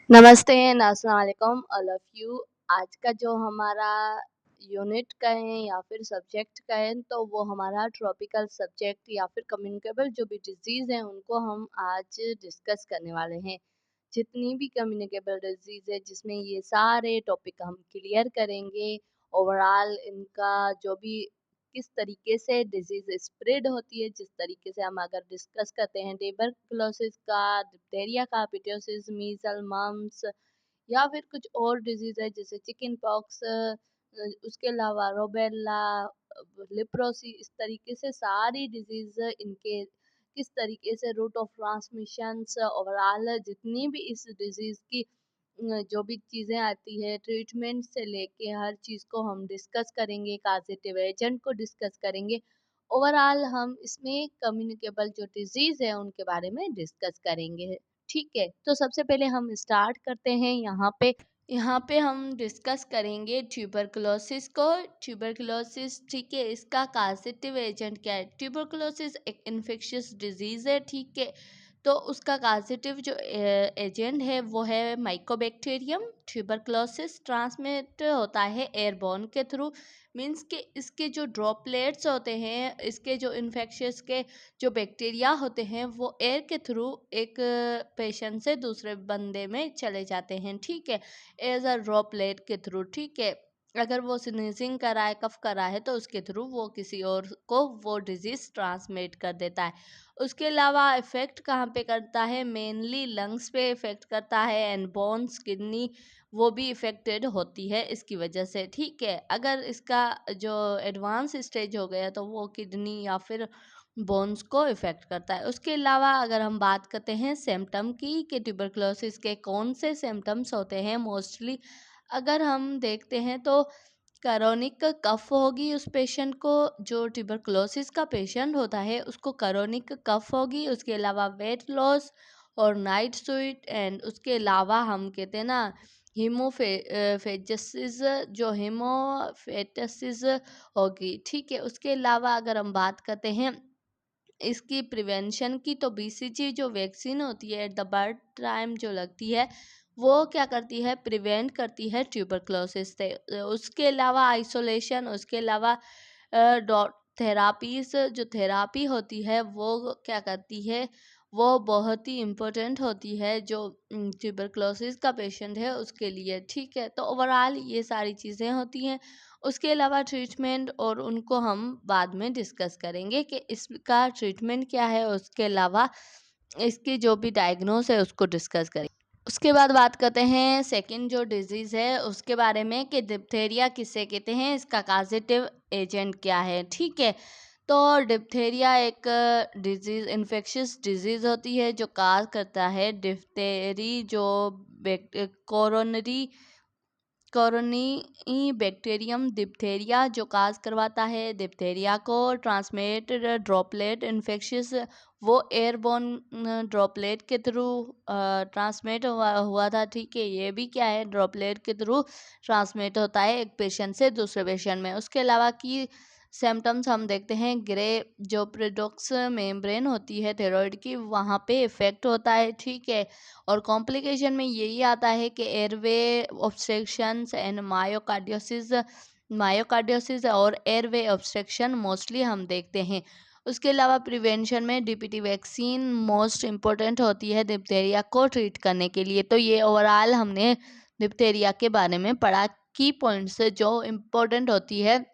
नमस्ते एंड अस्सलाम वालेकुम ऑल ऑफ यू। आज का जो हमारा यूनिट कहें या फिर सब्जेक्ट कहें तो वो हमारा ट्रॉपिकल सब्जेक्ट या फिर कम्युनिकेबल जो भी डिजीज़ हैं उनको हम आज डिस्कस करने वाले हैं। जितनी भी कम्युनिकेबल डिजीज़ है जिसमें ये सारे टॉपिक हम क्लियर करेंगे। ओवरऑल इनका जो भी किस तरीके से डिजीज़ स्प्रेड होती है, जिस तरीके से हम अगर डिस्कस करते हैं ट्यूबरकुलोसिस का, डिप्थीरिया का, पिटियोसिस, मीज़ल, मम्प्स या फिर कुछ और डिजीज़ है जैसे चिकन पॉक्स, उसके अलावा रूबेला, लेप्रोसी, इस तरीके से सारी डिजीज़ इनके किस तरीके से रूट ऑफ ट्रांसमिशंस ओवरऑल जितनी भी इस डिजीज़ की जो भी चीज़ें आती है ट्रीटमेंट से लेके हर चीज़ को हम डिस्कस करेंगे, कॉजेटिव एजेंट को डिस्कस करेंगे। ओवरऑल हम इसमें कम्युनिकेबल जो डिजीज़ है उनके बारे में डिस्कस करेंगे। ठीक है, तो सबसे पहले हम स्टार्ट करते हैं यहाँ पे हम डिस्कस करेंगे ट्यूबरकुलोसिस को। ट्यूबरकुलोसिस, ठीक है, इसका कॉजेटिव एजेंट क्या है? ट्यूबरकुलोसिस एक इन्फेक्शियस डिजीज़ है, ठीक है। तो उसका कॉजेटिव जो एजेंट है वो है माइकोबैक्टीरियम। ट्यूबरकुलोसिस ट्रांसमिट होता है एयरबॉर्न के थ्रू, मीन्स के इसके जो ड्रॉपलेट्स होते हैं, इसके जो इन्फेक्शियस के जो बैक्टीरिया होते हैं वो एयर के थ्रू एक पेशेंट से दूसरे बंदे में चले जाते हैं, ठीक है, एज अ ड्रॉपलेट के थ्रू, ठीक है। अगर वो स्नीजिंग करा है, कफ करा है तो उसके थ्रू वो किसी और को वो डिजीज ट्रांसमिट कर देता है। उसके अलावा इफेक्ट कहाँ पे करता है? मेनली लंग्स पे इफेक्ट करता है एंड बोन्स, किडनी वो भी इफेक्टेड होती है इसकी वजह से, ठीक है। अगर इसका जो एडवांस स्टेज हो गया तो वो किडनी या फिर बोन्स को इफेक्ट करता है। उसके अलावा अगर हम बात करते हैं सिम्टम की कि ट्यूबरकुलोसिस के कौन से सिम्टम्स होते हैं मोस्टली, अगर हम देखते हैं तो क्रोनिक कफ होगी उस पेशेंट को, जो ट्यूबरकुलोसिस का पेशेंट होता है उसको क्रोनिक कफ होगी। उसके अलावा वेट लॉस और नाइट स्वेट, एंड उसके अलावा हम कहते हैं ना हीमोफेजेसिस, जो हीमोफेटेसिस होगी, ठीक है। उसके अलावा अगर हम बात करते हैं इसकी प्रिवेंशन की, तो बीसीजी जो वैक्सीन होती है एट द बर्थ टाइम जो लगती है वो क्या करती है? प्रिवेंट करती है ट्यूबरकुलोसिस से। उसके अलावा आइसोलेशन, उसके अलावा थेरापीज, जो थेरापी होती है वो क्या करती है? वो बहुत ही इम्पोर्टेंट होती है जो ट्यूबरकुलोसिस का पेशेंट है उसके लिए, ठीक है। तो ओवरऑल ये सारी चीज़ें होती हैं। उसके अलावा ट्रीटमेंट और उनको हम बाद में डिस्कस करेंगे कि इसका ट्रीटमेंट क्या है। उसके अलावा इसकी जो भी डायग्नोस है उसको डिस्कस करेंगे। उसके बाद बात करते हैं सेकंड जो डिजीज़ है उसके बारे में कि डिप्थीरिया किसे कहते हैं, इसका कॉजेटिव एजेंट क्या है, ठीक है। तो डिप्थीरिया एक डिजीज़, इन्फेक्शियस डिजीज़ होती है जो काज करता है डिप्थेरी, जो कोरोनरी कोरोनी बैक्टीरियम डिप्थेरिया जो काज करवाता है डिप्थेरिया को। ट्रांसमिट ड्रॉपलेट इन्फेक्शियस, वो एयरबोर्न ड्रॉपलेट के थ्रू ट्रांसमिट हुआ हुआ था, ठीक है। ये भी क्या है? ड्रॉपलेट के थ्रू ट्रांसमिट होता है एक पेशेंट से दूसरे पेशेंट में। उसके अलावा की सिम्टम्स हम देखते हैं, ग्रे जो प्रेडोक्स मेम्ब्रेन होती है थायराइड की वहाँ पे इफेक्ट होता है, ठीक है। और कॉम्प्लिकेशन में यही आता है कि एयरवे ऑब्स्ट्रक्शंस एंड मायोकार्डियोसिस और एयरवे ऑब्स्ट्रक्शन मोस्टली हम देखते हैं। उसके अलावा प्रिवेंशन में डीपीटी वैक्सीन मोस्ट इम्पोर्टेंट होती है डिप्थीरिया को ट्रीट करने के लिए। तो ये ओवरऑल हमने डिप्थीरिया के बारे में पढ़ा, की पॉइंट्स जो इम्पोर्टेंट होती है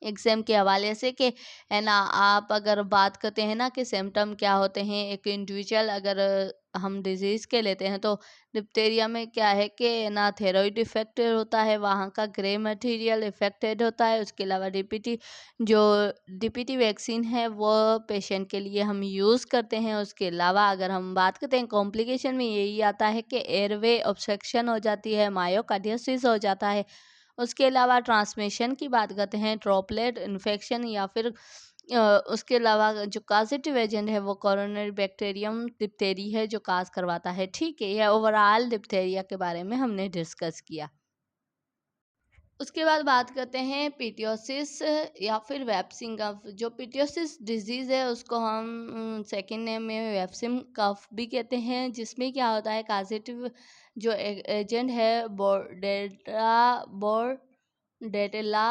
एग्जाम के हवाले से कि है ना। आप अगर बात करते हैं ना कि सिम्टम क्या होते हैं एक इंडिविजुअल, अगर हम डिजीज़ के लेते हैं तो डिप्थीरिया में क्या है कि ना थायराइड इफेक्टेड होता है, वहाँ का ग्रे मटेरियल इफेक्टेड होता है। उसके अलावा डीपीटी, जो डीपीटी वैक्सीन है वो पेशेंट के लिए हम यूज़ करते हैं। उसके अलावा अगर हम बात करते हैं कॉम्प्लिकेशन में यही आता है कि एयरवे ऑब्स्ट्रक्शन हो जाती है, मायोकार्डियोसिस हो जाता है। उसके अलावा ट्रांसमिशन की बात करते हैं ड्रॉपलेट इन्फेक्शन या फिर उसके अलावा जो काजेटिव एजेंट है वो कोरोनरी बैक्टीरियम डिप्थेरी है जो काज करवाता है, ठीक है। यह ओवरऑल डिप्थेरिया के बारे में हमने डिस्कस किया। उसके बाद बात करते हैं पिटियोसिस या फिर वेप्सिंग कफ। जो पिटियोसिस डिजीज़ है उसको हम सेकंड नेम में वेप्सिंग कफ भी कहते हैं, जिसमें क्या होता है काजेटिव जो एजेंट है बोर्डेटेला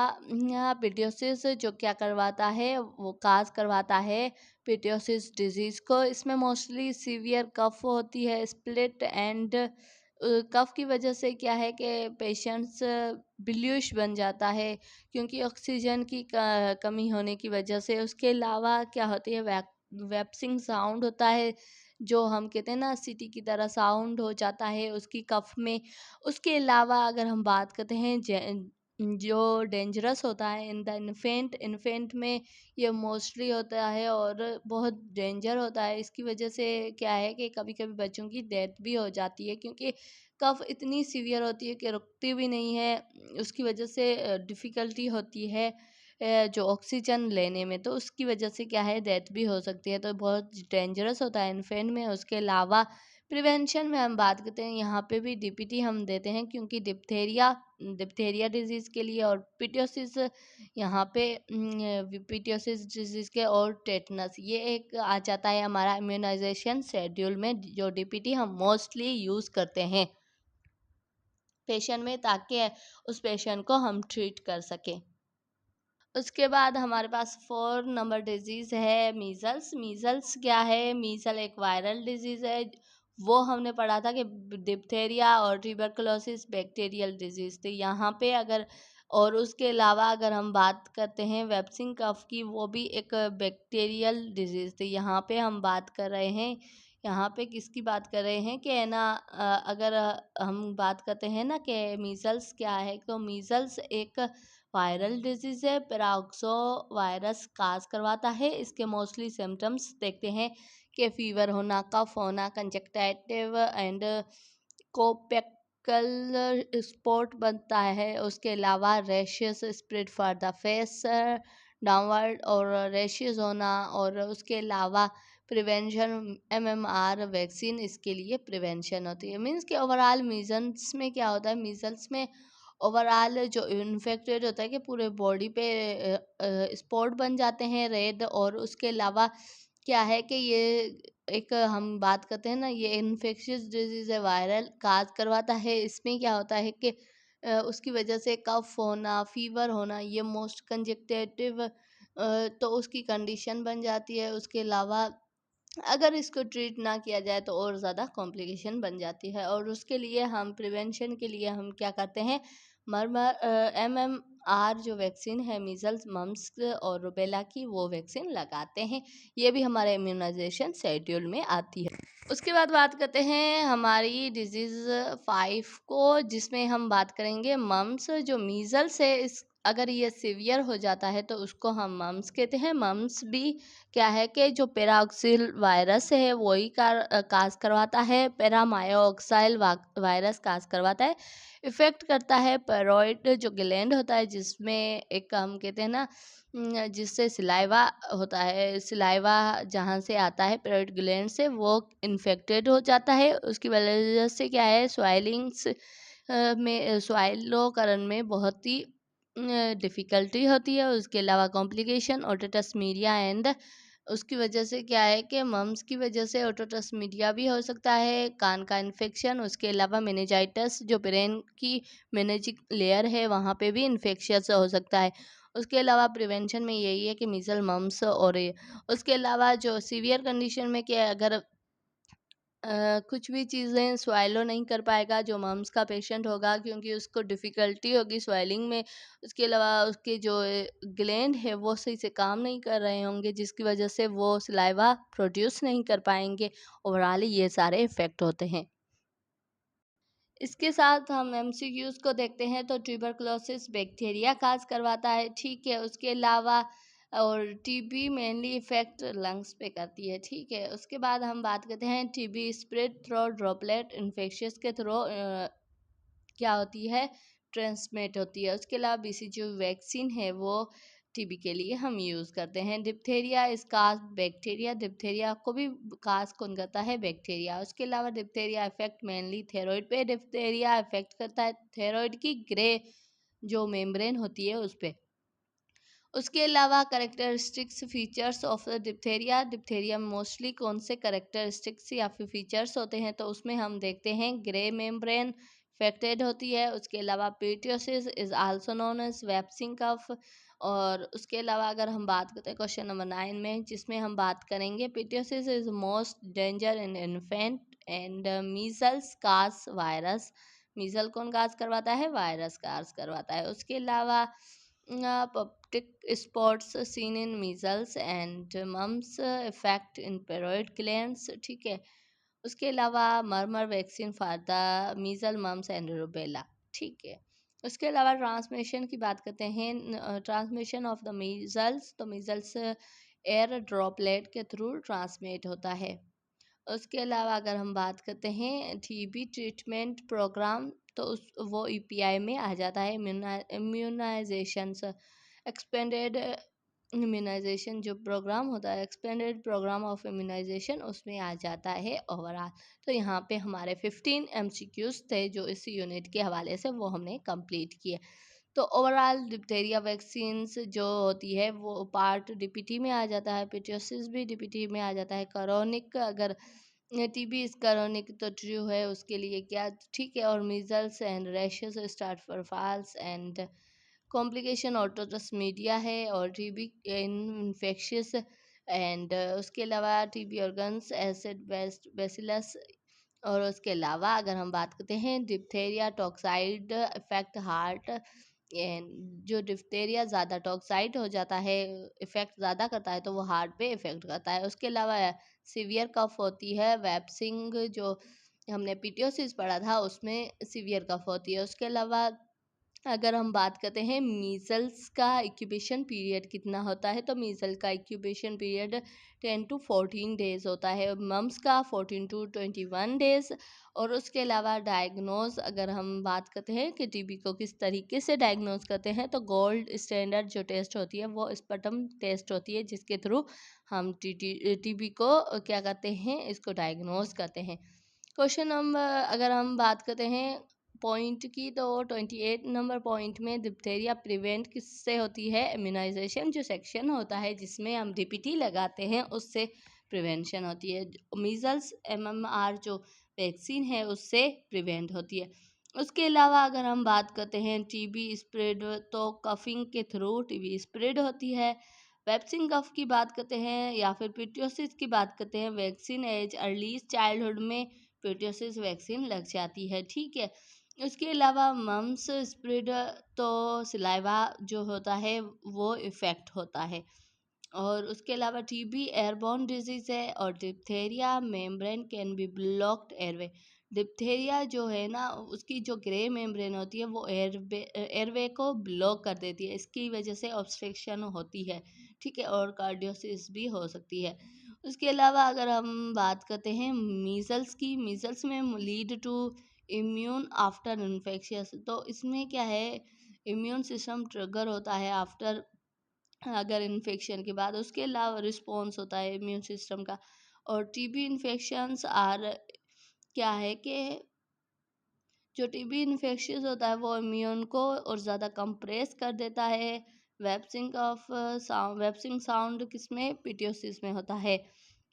पिटियोसिस जो क्या करवाता है वो काज करवाता है पिटियोसिस डिजीज़ को। इसमें मोस्टली सीवियर कफ होती है, स्प्लिट एंड कफ की वजह से क्या है कि पेशेंट्स बिल्यूश बन जाता है, क्योंकि ऑक्सीजन की कमी होने की वजह से। उसके अलावा क्या होती है वेप्सिंग साउंड होता है, जो हम कहते हैं ना सिटी की तरह साउंड हो जाता है उसकी कफ में। उसके अलावा अगर हम बात करते हैं जो डेंजरस होता है इन द इन्फेंट में ये मोस्टली होता है और बहुत डेंजर होता है। इसकी वजह से क्या है कि कभी कभी बच्चों की डेथ भी हो जाती है, क्योंकि कफ इतनी सीवियर होती है कि रुकती भी नहीं है। उसकी वजह से डिफ़िकल्टी होती है जो ऑक्सीजन लेने में, तो उसकी वजह से क्या है डेथ भी हो सकती है। तो बहुत डेंजरस होता है इन्फेंट में। उसके अलावा प्रिवेंशन में हम बात करते हैं, यहाँ पे भी डीपीटी हम देते हैं, क्योंकि डिप्थेरिया डिजीज़ के लिए और पिटियोसिस यहाँ पे पिटियोसिस डिजीज़ के और टेटनस ये एक आ जाता है हमारा इम्यूनाइजेशन शेड्यूल में, जो डीपीटी हम मोस्टली यूज़ करते हैं पेशेंट में, ताकि उस पेशेंट को हम ट्रीट कर सकें। उसके बाद हमारे पास 4 नंबर डिजीज़ है मीज़ल्स। मीज़ल्स क्या है? मीज़ल एक वायरल डिजीज़ है। वो हमने पढ़ा था कि डिप्थेरिया और ट्यूबरकुलोसिस बैक्टीरियल डिजीज़ थी। यहाँ पे अगर और उसके अलावा अगर हम बात करते हैं वेप्सिंग कफ की, वो भी एक बैक्टीरियल डिजीज़ थी। यहाँ पे हम बात कर रहे हैं, यहाँ पे किसकी बात कर रहे हैं कि है ना अगर हम बात करते हैं ना कि मीज़ल्स क्या है, तो मीज़ल्स एक वायरल डिजीज़ है। पेराक्सो वायरस काज करवाता है। इसके मोस्टली सिम्टम्स देखते हैं कि फीवर होना, कफ होना, कंजक्टिव एंड कोपेक्ल स्पॉट बनता है। उसके अलावा rashes spread for the face downward और रैशेस होना। और उसके अलावा प्रिवेंशन एमएमआर वैक्सीन इसके लिए प्रिवेंशन होती है। मीन्स कि ओवरऑल मीजल्स में क्या होता है, मीजल्स में ओवरऑल जो इन्फेक्टेड होता है कि पूरे बॉडी पे स्पॉट बन जाते हैं रेड। और उसके अलावा क्या है कि ये एक हम बात करते हैं ना, ये इन्फेक्शियस डिजीज़ है, वायरल काज करवाता है। इसमें क्या होता है कि उसकी वजह से कफ होना, फीवर होना, ये मोस्ट कंजक्टिव तो उसकी कंडीशन बन जाती है। उसके अलावा अगर इसको ट्रीट ना किया जाए तो और ज़्यादा कॉम्प्लिकेशन बन जाती है। और उसके लिए हम प्रिवेंशन के लिए हम क्या करते हैं, एमएमआर जो वैक्सीन है मीज़ल्स, मम्स और रुबेला की, वो वैक्सीन लगाते हैं। ये भी हमारे इम्यूनाइजेशन शेड्यूल में आती है। उसके बाद बात करते हैं हमारी डिजीज़ 5 को, जिसमें हम बात करेंगे मम्स। जो मीज़ल्स है इस अगर ये सीवियर हो जाता है तो उसको हम मम्स कहते हैं। मम्स भी क्या है कि जो पेराऑक्सिल वायरस है वही काज करवाता है। पेरामायोक्साइल वायरस काज करवाता है। इफ़ेक्ट करता है पैरोइड जो ग्लैंड होता है, जिसमें एक हम कहते हैं ना जिससे सिलाइवा होता है, सिलाइवा जहाँ से आता है पैरोइड ग्लैंड से, वो इन्फेक्टेड हो जाता है। उसकी वजह से क्या है स्वाइलिंग्स में स्वाइलोकरण में बहुत ही डिफ़िकल्टी होती है। उसके अलावा कॉम्प्लिकेशन ओटिटस मीडिया एंड उसकी वजह से क्या है कि मम्स की वजह से ओटिटस मीडिया भी हो सकता है, कान का इन्फेक्शन। उसके अलावा मेनिंजाइटिस जो ब्रेन की मेनिंजिक लेयर है वहाँ पे भी इन्फेक्शियस हो सकता है। उसके अलावा प्रिवेंशन में यही है कि मीज़ल, मम्स और ये उसके अलावा जो सीवियर कंडीशन में क्या है, अगर कुछ भी चीज़ें स्वैलो नहीं कर पाएगा जो मम्स का पेशेंट होगा, क्योंकि उसको डिफ़िकल्टी होगी स्वेलिंग में। उसके अलावा उसके जो ग्लैंड है वो सही से काम नहीं कर रहे होंगे, जिसकी वजह से वो सलाइवा प्रोड्यूस नहीं कर पाएँगे। ओवरऑल ये सारे इफ़ेक्ट होते हैं। इसके साथ हम एमसीक्यूज़ को देखते हैं, तो ट्यूबरकुलोसिस बैक्टीरिया काज़ करवाता है, ठीक है। उसके अलावा और टीबी मेनली इफ़ेक्ट लंग्स पे करती है, ठीक है। उसके बाद हम बात करते हैं TB spread through droplet infectious के थ्रू क्या होती है, ट्रांसमिट होती है। उसके अलावा बीसीजी वैक्सीन है वो टीबी के लिए हम यूज़ करते हैं। डिप्थेरिया इस काज बैक्टीरिया, डिप्थेरिया को भी काज कौन करता है, बैक्टीरिया। उसके अलावा डिप्थेरिया इफेक्ट मेनली थायराइड पे डिप्थेरिया इफेक्ट करता है, थायराइड की ग्रे जो मेम्ब्रेन होती है उस पे। उसके अलावा characteristics features of the diphtheria, diphtheria में मोस्टली कौन से करेक्टरिस्टिक्स या फिर फीचर्स होते हैं, तो उसमें हम देखते हैं ग्रे मेम्ब्रेन इफेक्टेड होती है। उसके अलावा पीटियोसिस इज आल्सो नोन एज वैप्सिंग कफ। और उसके अलावा अगर हम बात करते हैं क्वेश्चन नंबर 9 में, जिसमें हम बात करेंगे pertussis is most danger in infant and measles cause virus. Measle कौन काज करवाता है? वायरस काज करवाता है। उसके अलावा puptic spots seen in measles and mumps effect in parotid glands, ठीक है। उसके अलावा MMR vaccine for the measle mumps and rubella, ठीक है। उसके अलावा ट्रांसमिशन की बात करते हैं, ट्रांसमिशन ऑफ द मीजल्स, तो मीजल्स एयर ड्रॉपलेट के थ्रू ट्रांसमिट होता है। उसके अलावा अगर हम बात करते हैं टीबी ट्रीटमेंट प्रोग्राम, तो उस वो ईपीआई में आ जाता है। इम्यूनाइजेशन एक्सपेंडेड इम्यूनाइजेशन जो प्रोग्राम होता है, एक्सपेंडेड प्रोग्राम ऑफ इम्यूनाइजेशन, उसमें आ जाता है ओवरऑल। तो यहाँ पे हमारे 15 एमसीक्यूज थे जो इस यूनिट के हवाले से वो हमने कंप्लीट किए। तो ओवरऑल डिप्थेरिया वैक्सीन्स जो होती है वो पार्ट डीपीटी में आ जाता है, पिटियोसिस भी डीपीटी में आ जाता है। करोनिक अगर टीबी इज करोनिक तो ट्रू है, उसके लिए क्या, ठीक है। और measles and rashes start for falls and complication otitis media है। और टीबी इन्फेक्शियस एंड उसके अलावा TB organs acid fast bacillus. और उसके अलावा अगर हम बात करते हैं diphtheria toxoid effect heart and, जो डिप्थेरिया ज़्यादा टॉक्साइड हो जाता है, इफेक्ट ज़्यादा करता है, तो वो हार्ट पे इफेक्ट करता है। उसके अलावा सीवियर कफ होती है, वैप्सिंग जो हमने पीटीओसिस पढ़ा था उसमें सीवियर कफ होती है। उसके अलावा अगर हम बात करते हैं मीजल्स का इंक्यूबेशन पीरियड कितना होता है, तो मीजल का इंक्यूबेशन पीरियड 10 to 14 डेज होता है, मम्स का 14 to 21 डेज। और उसके अलावा डायग्नोज अगर हम बात करते हैं कि टीबी को किस तरीके से डायग्नोज करते हैं, तो गोल्ड स्टैंडर्ड जो टेस्ट होती है वो स्पटम टेस्ट होती है, जिसके थ्रू हम टीबी को क्या करते हैं, इसको डायग्नोज करते हैं। क्वेश्चन नंबर अगर हम बात करते हैं पॉइंट की, तो 28 नंबर पॉइंट में डिप्थेरिया प्रिवेंट किससे होती है? इम्यूनाइजेशन जो सेक्शन होता है जिसमें हम डीपीटी लगाते हैं उससे प्रिवेंशन होती है। मीजल्स एमएमआर जो वैक्सीन है उससे प्रिवेंट होती है। उसके अलावा अगर हम बात करते हैं टीबी स्प्रेड, तो कफिंग के थ्रू टीबी स्प्रेड होती है। वैक्सीन कफ की बात करते हैं या फिर पीटियोसिस की बात करते हैं, वैक्सीन एज अर्ली चाइल्डहुड में पीटियोसिस वैक्सीन लग जाती है, ठीक है। उसके अलावा मम्स स्प्रेड, तो सिलाइवा जो होता है वो इफ़ेक्ट होता है। और उसके अलावा टीबी एयरबॉर्न डिजीज़ है। और diphtheria membrane can be blocked airway, diphtheria जो है ना उसकी जो ग्रे मेम्ब्रेन होती है वो एयरवे को ब्लॉक कर देती है, इसकी वजह से ऑब्स्ट्रक्शन होती है, ठीक है। और कार्डियोसिस भी हो सकती है। उसके अलावा अगर हम बात करते हैं मीजल्स की, मीजल्स में lead to immune after infectious, तो इसमें क्या है, इम्यून सिस्टम ट्रिगर होता है आफ्टर, अगर इन्फेक्शन के बाद उसके अलावा रिस्पॉन्स होता है इम्यून सिस्टम का। और टीबी इन्फेक्शंस आर क्या है कि जो टीबी इन्फेक्शियस होता है वो इम्यून को और ज़्यादा कंप्रेस कर देता है। वेप्सिंग साउंड किसमें? पीटियोसिस में होता है।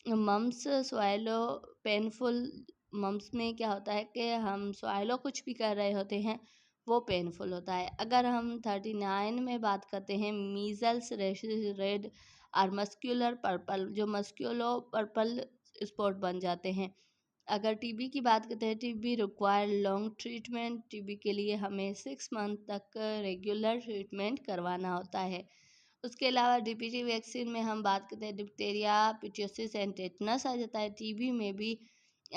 मम्स स्वाइलो पेनफुल, मम्स में क्या होता है कि हम स्वाइलो कुछ भी कर रहे होते हैं वो पेनफुल होता है। अगर हम 39 में बात करते हैं मीजल्स रेड और मस्क्यूलर पर्पल, जो मस्क्यूलो पर्पल स्पॉट बन जाते हैं। अगर टीबी की बात करते हैं, TB require long treatment, TB के लिए हमें 6 मंथ तक रेगुलर ट्रीटमेंट करवाना होता है। उसके अलावा डीपीटी वैक्सीन में हम बात करते हैं डिप्थेरिया पिटियोसिस एंड टेटनस आ जाता है। टीबी में भी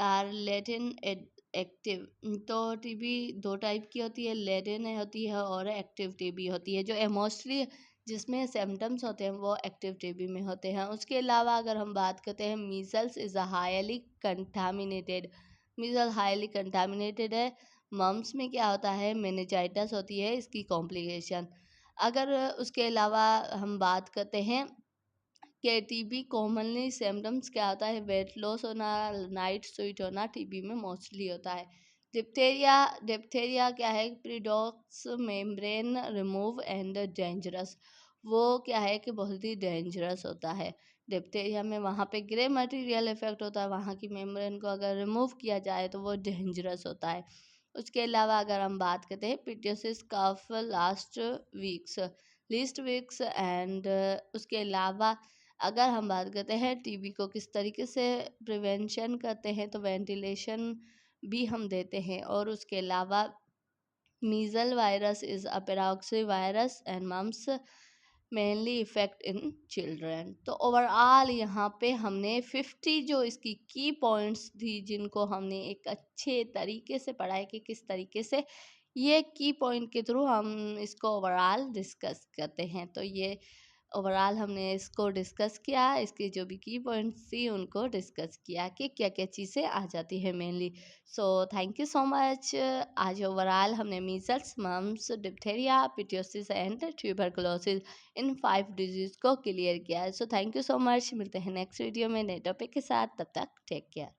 आर लेटेन एक्टिव, तो टीबी दो टाइप की होती है, लेटेन होती है और एक्टिव टीबी होती है, जो मोस्टली जिसमें सिम्टम्स होते हैं वो एक्टिव टीबी में होते हैं। उसके अलावा अगर हम बात करते हैं measles is a highly contaminated, measle highly contaminated है। मम्स में क्या होता है, मेनिंजाइटिस होती है इसकी कॉम्प्लिकेशन। अगर उसके अलावा हम बात करते हैं कि टीबी कॉमनली सिम्टम्स क्या होता है, वेट लॉस होना, नाइट स्वेट होना टीबी में मोस्टली होता है। डिप्थेरिया डिप्थेरिया क्या है, प्रीडॉक्स मेम्ब्रेन रिमूव एंड डेंजरस। वो क्या है कि बहुत ही डेंजरस होता है। डिप्थेरिया में वहाँ पे ग्रे मटेरियल इफेक्ट होता है, वहाँ की मेम्ब्रेन को अगर रिमूव किया जाए तो वो डेंजरस होता है। उसके अलावा अगर हम बात करते हैं पिटियोसिस कफ लीस्ट वीक्स एंड उसके अलावा अगर हम बात करते हैं टीबी को किस तरीके से प्रिवेंशन करते हैं, तो वेंटिलेशन भी हम देते हैं। और उसके अलावा measle virus is a paramyxo virus and mumps mainly effect in children. तो ओवरऑल यहाँ पे हमने 50 जो इसकी की पॉइंट्स थी जिनको हमने एक अच्छे तरीके से पढ़ा है कि किस तरीके से ये की पॉइंट के थ्रू हम इसको ओवरऑल डिस्कस करते हैं। तो ये ओवरऑल हमने इसको डिस्कस किया, इसके जो भी की पॉइंट्स थी उनको डिस्कस किया कि क्या क्या चीज़ें आ जाती है mainly. So thank you so much. आज ओवरऑल हमने measles, mumps, diphtheria, pertussis and tuberculosis इन 5 डिजीज को क्लियर किया है। So thank you so much. मिलते हैं नेक्स्ट वीडियो में नए टॉपिक के साथ, तब तक टेक केयर।